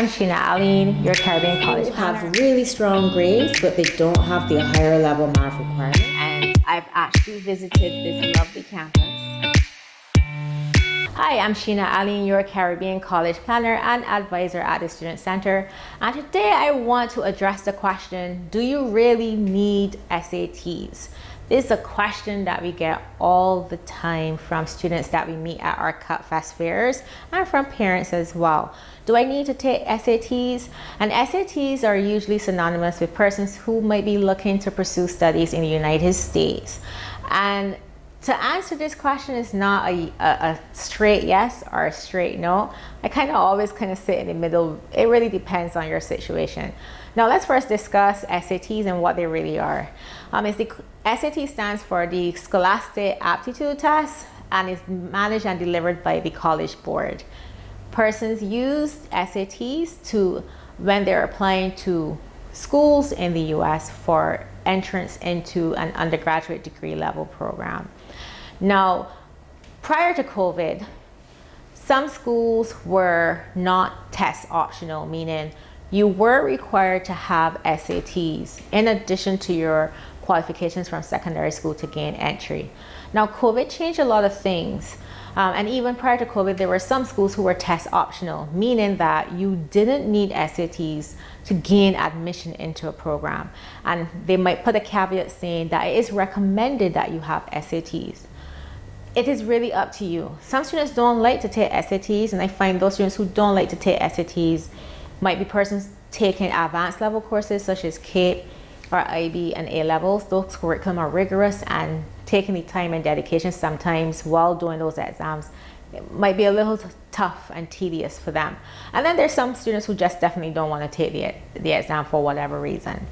I'm Sheena Aline, your Caribbean College have planner. really strong grades, but they don't have the higher level math requirement. And I've actually visited this lovely campus. Hi, I'm Sheena Aline, your Caribbean College planner and advisor at the Student Center. And today I want to address the question, do you really need SATs? This is a question that we get all the time from students that we meet at our Cut Fest fairs and from parents as well. Do I need to take SATs? And SATs are usually synonymous with persons who might be looking to pursue studies in the United States. And to answer this question is not a straight yes or a straight no. I kind of always sit in the middle. It really depends on your situation. Now let's first discuss SATs and what they really are. SAT stands for the Scholastic Aptitude Test and is managed and delivered by the College Board. Persons use SATs when they're applying to schools in the US for entrance into an undergraduate degree level program. Now, prior to COVID, some schools were not test optional, meaning you were required to have SATs in addition to your qualifications from secondary school to gain entry. Now, COVID changed a lot of things. And even prior to COVID, there were some schools who were test optional, meaning that you didn't need SATs to gain admission into a program. And they might put a caveat saying that it is recommended that you have SATs. It is really up to you. Some students don't like to take SATs, and I find those students who don't like to take SATs might be persons taking advanced level courses such as CAPE or IB and A levels. Those curriculum are rigorous, and taking the time and dedication sometimes while doing those exams, it might be a little tough and tedious for them. And then there's some students who just definitely don't want to take the exam for whatever reason.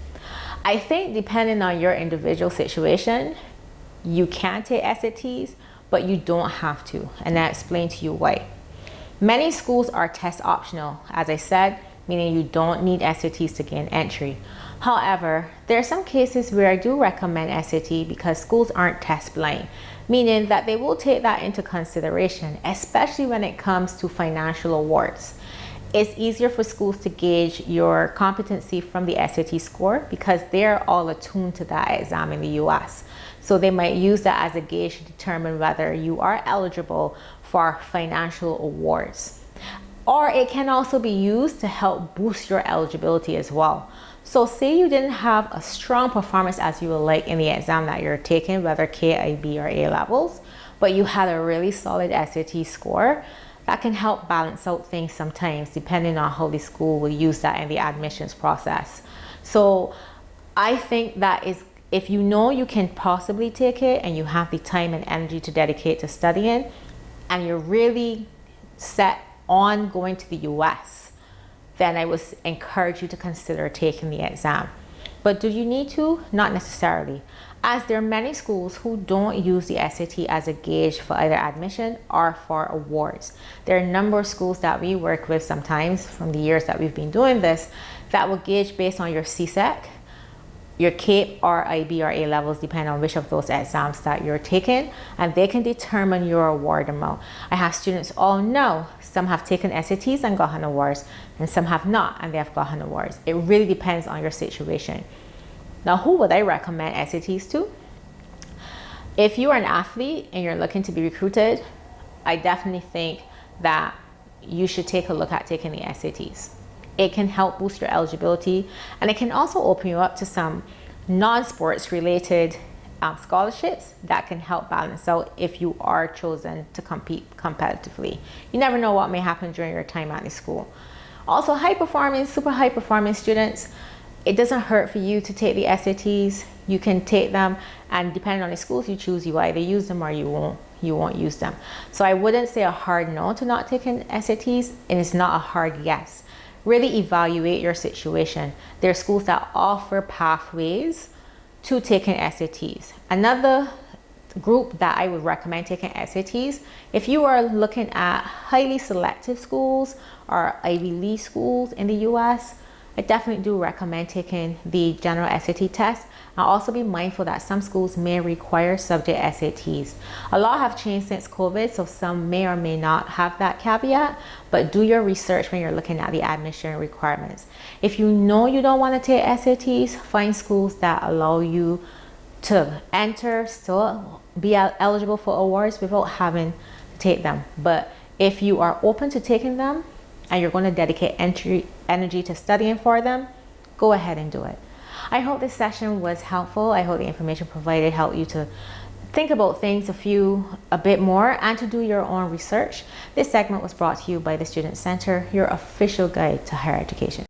I think depending on your individual situation, you can take SATs, but you don't have to, and I'll explain to you why. Many schools are test optional, as I said, meaning you don't need SATs to gain entry. However, there are some cases where I do recommend SAT because schools aren't test blind, meaning that they will take that into consideration, especially when it comes to financial awards. It's easier for schools to gauge your competency from the SAT score because they're all attuned to that exam in the US. So they might use that as a gauge to determine whether you are eligible for financial awards. Or it can also be used to help boost your eligibility as well. So say you didn't have a strong performance as you would like in the exam that you're taking, whether K, IB, or A levels, but you had a really solid SAT score, that can help balance out things sometimes depending on how the school will use that in the admissions process. So I think that is, if you know you can possibly take it and you have the time and energy to dedicate to studying and you're really set on going to the US, then I would encourage you to consider taking the exam. But do you need to? Not necessarily, as there are many schools who don't use the SAT as a gauge for either admission or for awards. There are a number of schools that we work with sometimes from the years that we've been doing this that will gauge based on your CSEC, your CAPE or IB or A levels, depending on which of those exams that you're taking, and they can determine your award amount. I have students all know some have taken SATs and gotten awards, and some have not and they have gotten awards. It really depends on your situation. Now, who would I recommend SATs to? If you are an athlete and you're looking to be recruited, I definitely think that you should take a look at taking the SATs. It can help boost your eligibility, and it can also open you up to some non-sports related scholarships that can help balance out if you are chosen to compete competitively. You never know what may happen during your time at the school. Also, high performing, super high performing students, it doesn't hurt for you to take the SATs. You can take them, and depending on the schools you choose, you either use them or you won't use them. So I wouldn't say a hard no to not taking SATs, and it's not a hard yes. Really evaluate your situation. There are schools that offer pathways to taking SATs. Another group that I would recommend taking SATs, if you are looking at highly selective schools or Ivy League schools in the US, I definitely do recommend taking the general SAT test. I'll also be mindful that some schools may require subject SATs. A lot have changed since COVID, so some may or may not have that caveat, but do your research when you're looking at the admission requirements. If you know you don't want to take SATs, find schools that allow you to enter, still be eligible for awards without having to take them. But if you are open to taking them and you're going to dedicate energy to studying for them, go ahead and do it. I hope this session was helpful. I hope the information provided helped you to think about things a bit more and to do your own research. This segment was brought to you by the Student Center, your official guide to higher education.